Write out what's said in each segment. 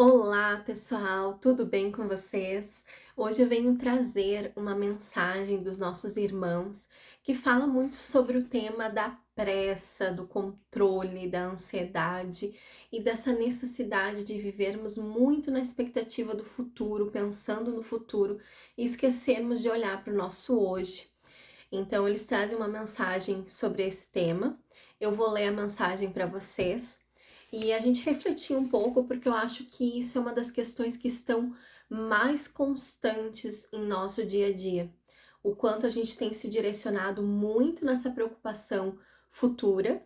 Olá, pessoal, tudo bem com vocês? Hoje eu venho trazer uma mensagem dos nossos irmãos que fala muito sobre o tema da pressa, do controle, da ansiedade e dessa necessidade de vivermos muito na expectativa do futuro, pensando no futuro e esquecermos de olhar para o nosso hoje. Então, eles trazem uma mensagem sobre esse tema. Eu vou ler a mensagem para vocês e a gente refletir um pouco, porque eu acho que isso é uma das questões que estão mais constantes em nosso dia a dia. O quanto a gente tem se direcionado muito nessa preocupação futura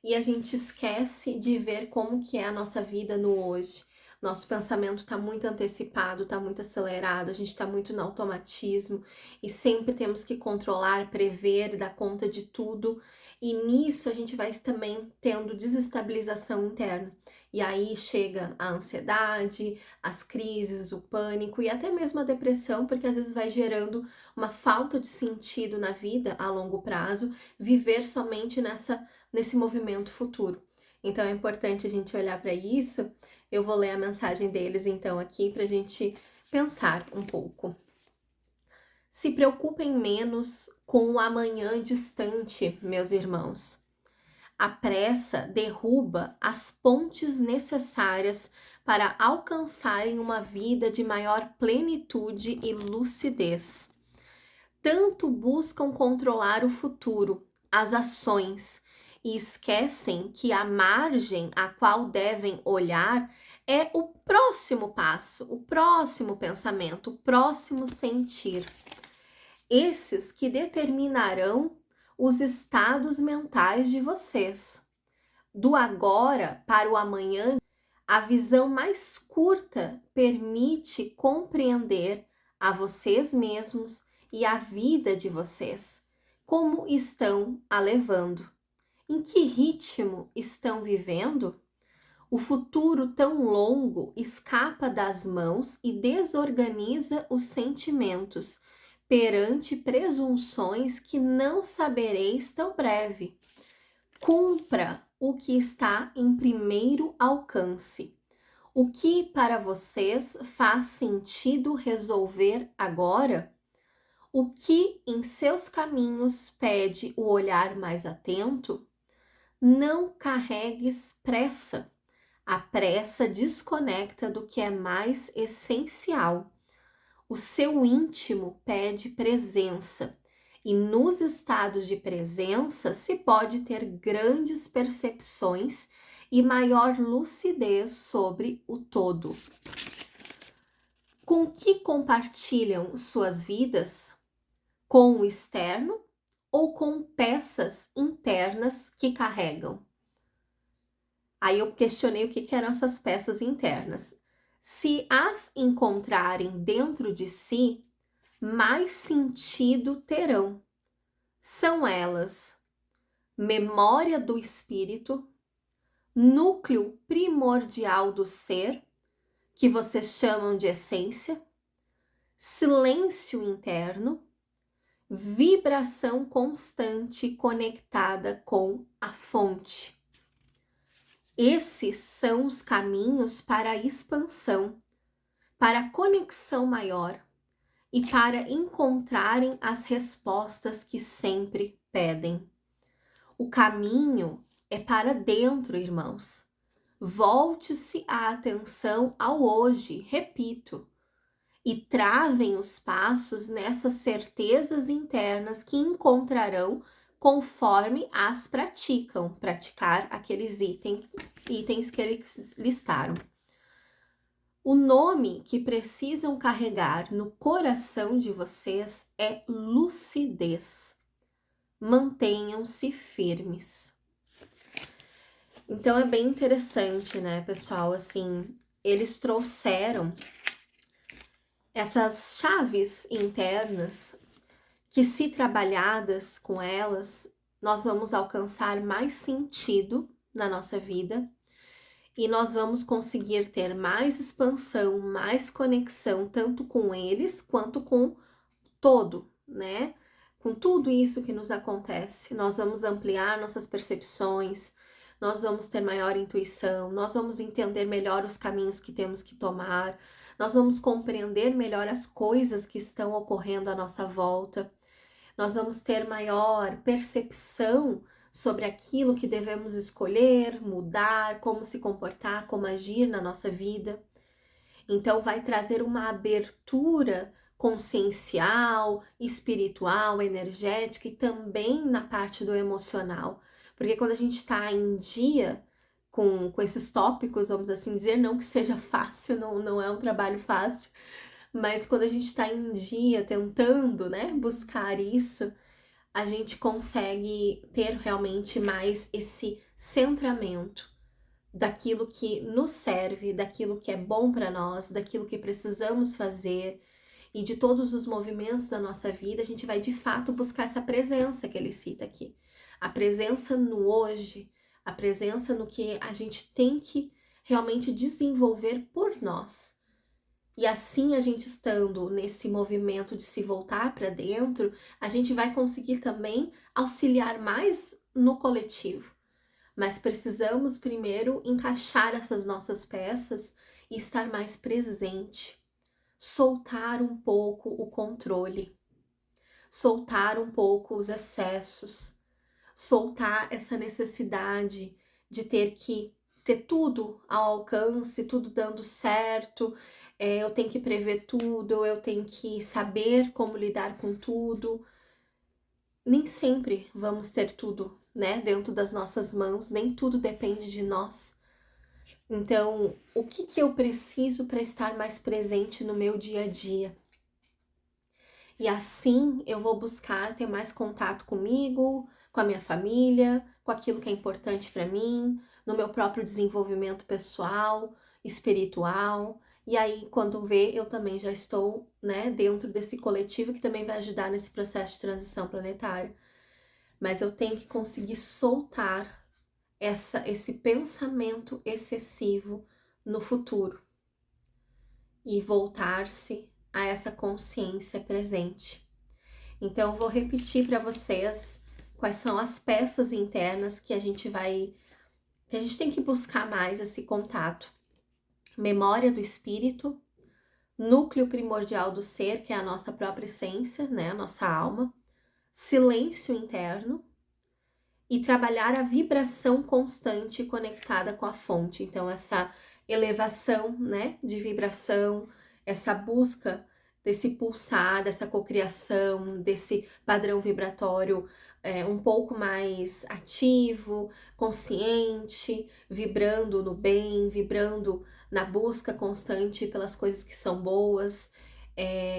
e a gente esquece de ver como que é a nossa vida no hoje. Nosso pensamento está muito antecipado, está muito acelerado, a gente está muito no automatismo e sempre temos que controlar, prever, dar conta de tudo. E nisso a gente vai também tendo desestabilização interna. E aí chega a ansiedade, as crises, o pânico e até mesmo a depressão, porque às vezes vai gerando uma falta de sentido na vida a longo prazo, viver somente nesse movimento futuro. Então é importante a gente olhar para isso. Eu vou ler a mensagem deles então aqui para a gente pensar um pouco. Se preocupem menos com o amanhã distante, meus irmãos. A pressa derruba as pontes necessárias para alcançarem uma vida de maior plenitude e lucidez. Tanto buscam controlar o futuro, as ações, e esquecem que a margem a qual devem olhar é o próximo passo, o próximo pensamento, o próximo sentir. Esses que determinarão os estados mentais de vocês. Do agora para o amanhã, a visão mais curta permite compreender a vocês mesmos e a vida de vocês, como estão a levando, em que ritmo estão vivendo. O futuro tão longo escapa das mãos e desorganiza os sentimentos perante presunções que não sabereis tão breve. Cumpra o que está em primeiro alcance. O que para vocês faz sentido resolver agora? O que em seus caminhos pede o olhar mais atento? Não carregues pressa. A pressa desconecta do que é mais essencial. O seu íntimo pede presença, e nos estados de presença se pode ter grandes percepções e maior lucidez sobre o todo. Com que compartilham suas vidas? Com o externo ou com peças internas que carregam? Aí eu questionei o que eram essas peças internas. Se as encontrarem dentro de si, mais sentido terão. São elas: memória do espírito, núcleo primordial do ser, que vocês chamam de essência, silêncio interno, vibração constante conectada com a fonte. Esses são os caminhos para a expansão, para a conexão maior e para encontrarem as respostas que sempre pedem. O caminho é para dentro, irmãos. Volte-se a atenção ao hoje, repito, e travem os passos nessas certezas internas que encontrarão conforme as praticam, praticar aqueles itens que eles listaram. O nome que precisam carregar no coração de vocês é lucidez. Mantenham-se firmes. Então é bem interessante, né, pessoal? Assim, eles trouxeram essas chaves internas que, se trabalhadas com elas, nós vamos alcançar mais sentido na nossa vida e nós vamos conseguir ter mais expansão, mais conexão, tanto com eles quanto com todo, né? Com tudo isso que nos acontece, nós vamos ampliar nossas percepções, nós vamos ter maior intuição, nós vamos entender melhor os caminhos que temos que tomar, nós vamos compreender melhor as coisas que estão ocorrendo à nossa volta, nós vamos ter maior percepção sobre aquilo que devemos escolher, mudar, como se comportar, como agir na nossa vida. Então, vai trazer uma abertura consciencial, espiritual, energética e também na parte do emocional. Porque quando a gente está em dia com esses tópicos, vamos assim dizer, não que seja fácil, não é um trabalho fácil, mas quando a gente está em dia tentando, né, buscar isso, a gente consegue ter realmente mais esse centramento daquilo que nos serve, daquilo que é bom para nós, daquilo que precisamos fazer e de todos os movimentos da nossa vida, a gente vai de fato buscar essa presença que ele cita aqui. A presença no hoje, a presença no que a gente tem que realmente desenvolver por nós. E assim, a gente estando nesse movimento de se voltar para dentro, a gente vai conseguir também auxiliar mais no coletivo. Mas precisamos primeiro encaixar essas nossas peças e estar mais presente. Soltar um pouco o controle. Soltar um pouco os excessos. Soltar essa necessidade de ter tudo ao alcance, tudo dando certo, eu tenho que prever tudo, eu tenho que saber como lidar com tudo. Nem sempre vamos ter tudo, né, dentro das nossas mãos, nem tudo depende de nós. Então, o que eu preciso para estar mais presente no meu dia a dia? E assim eu vou buscar ter mais contato comigo, com a minha família, com aquilo que é importante para mim, no meu próprio desenvolvimento pessoal, espiritual. E aí, quando vê, eu também já estou, né, dentro desse coletivo que também vai ajudar nesse processo de transição planetária. Mas eu tenho que conseguir soltar esse pensamento excessivo no futuro e voltar-se a essa consciência presente. Então, eu vou repetir para vocês quais são as peças internas que a gente tem que buscar mais esse contato. Memória do espírito, núcleo primordial do ser, que é a nossa própria essência, né, a nossa alma, silêncio interno e trabalhar a vibração constante conectada com a fonte. Então, essa elevação, né, de vibração, essa busca desse pulsar, dessa cocriação, desse padrão vibratório um pouco mais ativo, consciente, vibrando no bem, vibrando na busca constante pelas coisas que são boas.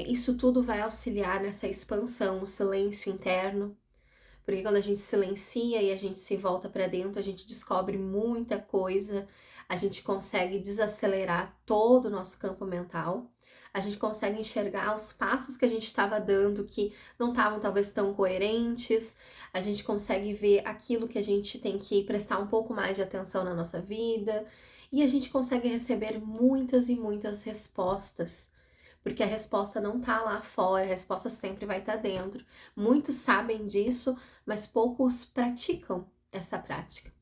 Isso tudo vai auxiliar nessa expansão, o silêncio interno, porque quando a gente silencia e a gente se volta para dentro, a gente descobre muita coisa, a gente consegue desacelerar todo o nosso campo mental, a gente consegue enxergar os passos que a gente estava dando que não estavam talvez tão coerentes, a gente consegue ver aquilo que a gente tem que prestar um pouco mais de atenção na nossa vida, e a gente consegue receber muitas e muitas respostas, porque a resposta não tá lá fora, a resposta sempre vai estar dentro. Muitos sabem disso, mas poucos praticam essa prática.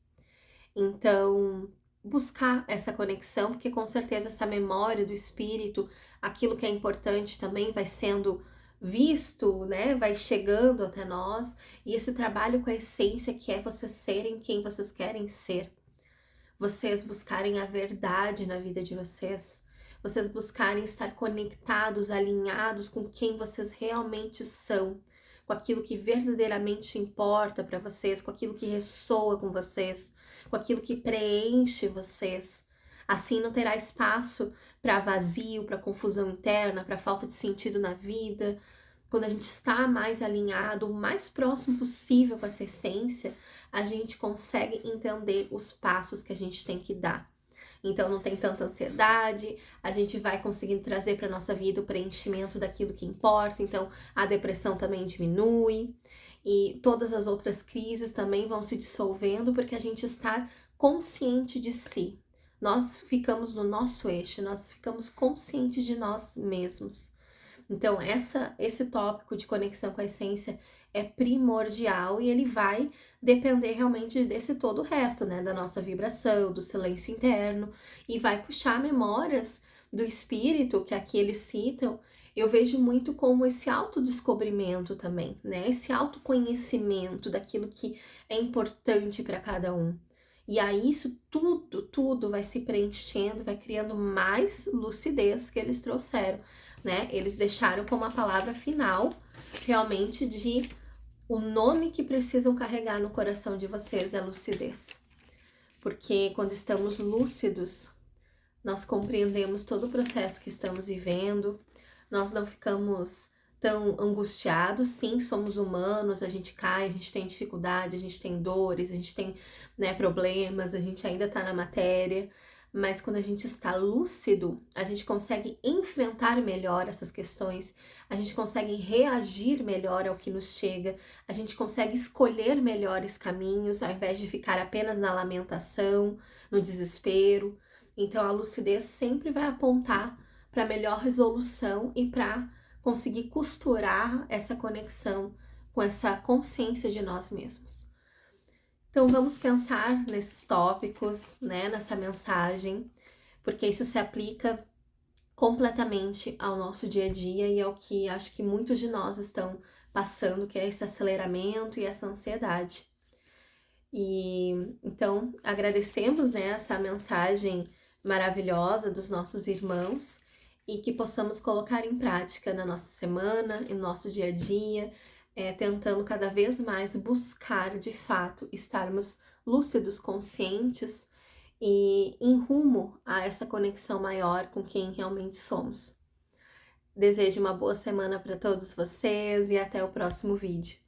Então, buscar essa conexão, porque com certeza essa memória do espírito, aquilo que é importante também vai sendo visto, né? Vai chegando até nós, e esse trabalho com a essência que é vocês serem quem vocês querem ser. Vocês buscarem a verdade na vida de vocês buscarem estar conectados, alinhados com quem vocês realmente são, com aquilo que verdadeiramente importa para vocês, com aquilo que ressoa com vocês, com aquilo que preenche vocês. Assim não terá espaço para vazio, para confusão interna, para falta de sentido na vida. Quando a gente está mais alinhado, o mais próximo possível com essa essência, a gente consegue entender os passos que a gente tem que dar. Então não tem tanta ansiedade, a gente vai conseguindo trazer para nossa vida o preenchimento daquilo que importa, então a depressão também diminui e todas as outras crises também vão se dissolvendo porque a gente está consciente de si. Nós ficamos no nosso eixo, nós ficamos conscientes de nós mesmos. Então esse tópico de conexão com a essência é primordial e ele vai depender realmente desse todo o resto, né, da nossa vibração, do silêncio interno, e vai puxar memórias do espírito, que aqui eles citam. Eu vejo muito como esse autodescobrimento também, né, esse autoconhecimento daquilo que é importante para cada um. E aí isso tudo vai se preenchendo, vai criando mais lucidez que eles trouxeram, né? Eles deixaram como a palavra final realmente de o nome que precisam carregar no coração de vocês é lucidez. Porque quando estamos lúcidos, nós compreendemos todo o processo que estamos vivendo, nós não ficamos tão angustiados. Sim, somos humanos, a gente cai, a gente tem dificuldade, a gente tem dores, a gente tem, né, problemas, a gente ainda tá na matéria, mas quando a gente está lúcido, a gente consegue enfrentar melhor essas questões, a gente consegue reagir melhor ao que nos chega, a gente consegue escolher melhores caminhos, ao invés de ficar apenas na lamentação, no desespero. Então a lucidez sempre vai apontar para melhor resolução e para conseguir costurar essa conexão com essa consciência de nós mesmos. Então vamos pensar nesses tópicos, né, nessa mensagem, porque isso se aplica completamente ao nosso dia a dia e ao que acho que muitos de nós estão passando, que é esse aceleramento e essa ansiedade. E então agradecemos, né, essa mensagem maravilhosa dos nossos irmãos e que possamos colocar em prática na nossa semana, no nosso dia a dia, tentando cada vez mais buscar de fato estarmos lúcidos, conscientes e em rumo a essa conexão maior com quem realmente somos. Desejo uma boa semana para todos vocês e até o próximo vídeo.